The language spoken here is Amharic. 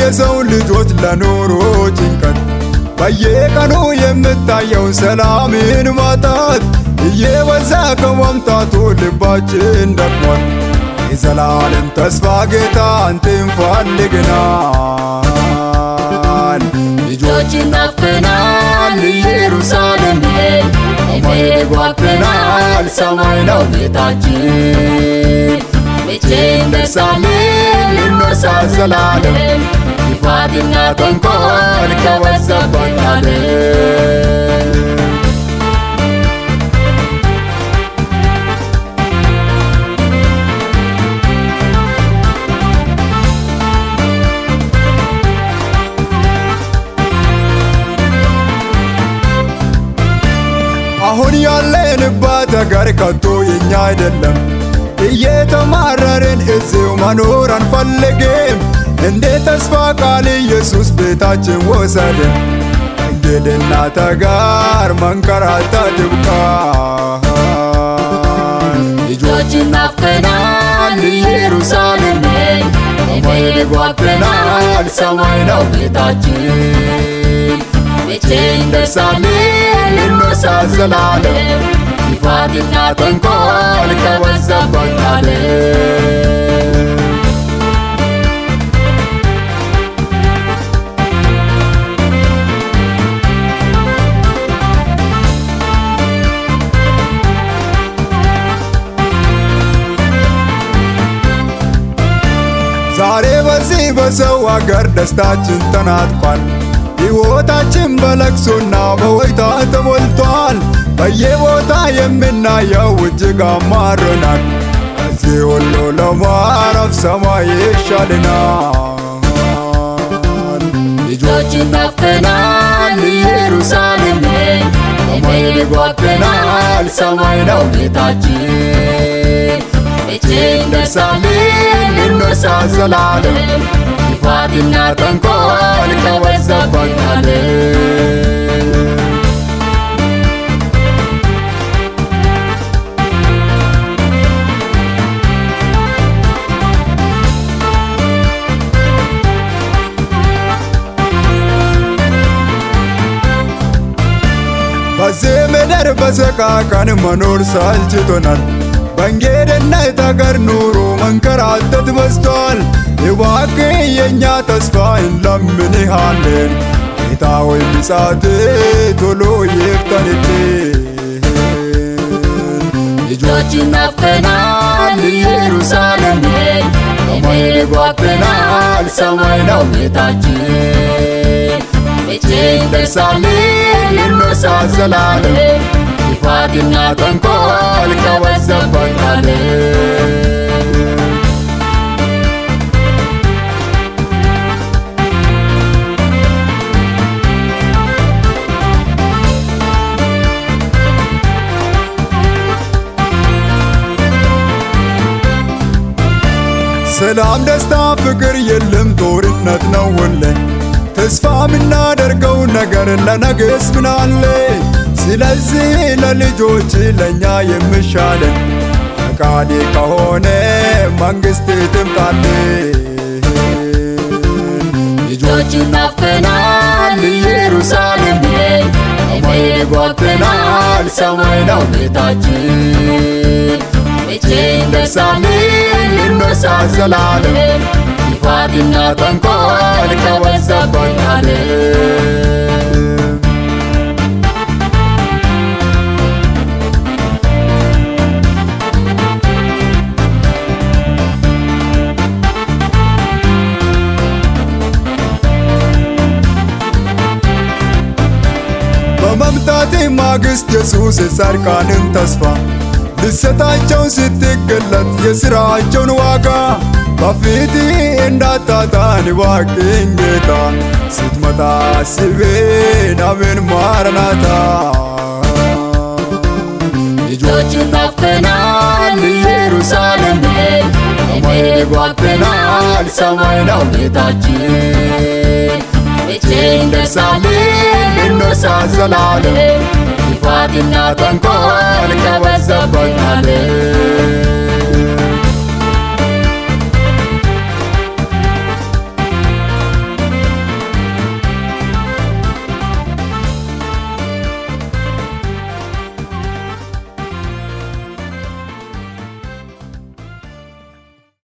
የሰው ልጆች ለኑሮ ጭንቀት በየቀኑ የምታየው ሰላምን ማጣት እየበዛ ከመምጣቱ ልባችን ደክሟል። የዘላለም ተስፋ ጌታ አንተን ፈልገናል። ልጆች ናፍቀናል ኢየሩሳሌም ለመሄድ ጓጉተናል። ሰማይ ነው ቤታችን መቼ እንደርሳለን ልንወርስ ዘላለም ክፋትና ተንኮል ከበዛበት ዓለም። አሁን ያለንባት አገር ከቶ የኛ አይደለም። እየተማረርን እዚው መኖር አንፈልግም። እንደ ተስፋ ቃል ኢየሱስ ቤታችን ወሰደን። እንግዲህ እናንተ ጋር መንከራተት ይብቃን። ልጆች ናፍቀናል ኢየሩሳሌም ለመሄድ ጓጉተናል። ሰማይ ነው ቤታችን መቼ እንደርሳለን ልንወርስ ዘላለም ክፋትና ተንኮል ከበዛበት ዓለም። ዛሬ በዚህ በሰው አገር ደስታችን ተናጥቋል። ሕይወታችን በለቅሶና በወይታ ተሞልቷል። በየቦታ የምናየው እጅግ አማሮናል። ከዚህ ሁሉ ለማረፍ ሰማይ ይሻለናል። ልጆች ናፍቀናል ኢየሩሳሌም ለመሄድ ጓጉተናል። ሰማይ ነው ቤታችን መቼ እንደርሳለን ልንወርስ ዘላለም ክፋትና ተንኮል ከበዛበት ዓለም። በዚህ ምድር በሰቃቃን መኖር ሰልችቶናል። በእንግድነት አገር ኑሮ መንከራተት በዝቷል። እባክህ የእኛ ተስፋ እንለምንሃለን። ጌታ ሆይ ምጽአት ቶሎ ይፍጠንልን። ልጆች ናፍቀናል ኢየሩሳሌም ለመሄድ ጓጉተናል። ሰማይ ነው ቤታችን መቼ እንደርሳለን ልንወርስ ዘላለም ክፋትና ተንኮል ከበዛበት ዓለም። ሰላም ደስታ ፍቅር የለም ጦርነት ነው ሁሌ። ተስፋ ምናደርገው ነገር ለነገስ ምን አለ? ስለዚህ ለልጆች ለኛ የሚሻለን ፈቃድ ከሆነ መንግሥት ትምጣልን። ልጆች ናፍቀናል ኢየሩሳሌም ለመሄድ ጓጉተናል። ሰማይ ነው ቤታችን መቼ እንደርሳለን ልንወርስ ዘላለም ክፋትና ተንኮል ከበዛበት ዓለም። በመምጣቴ ማግስት ኢየሱስ የጻድቃንን ተስፋ ልሰጣቸው ስትገለጥ የሥራቸውን ዋጋ በፊት እንዳታጣን እባክህን ጌታ ስትመጣ አስበን አሜን ማራናታ። ልጆች ናፍቀናል ኢየሩሳሌም ለመሄድ ጓጉተናል። ሰማይ ነው ቤታችን መቼ እንደርሳለን ልንወርስ ዘላለም ክፋትና ተንኮል ከበዛበት ዓለም።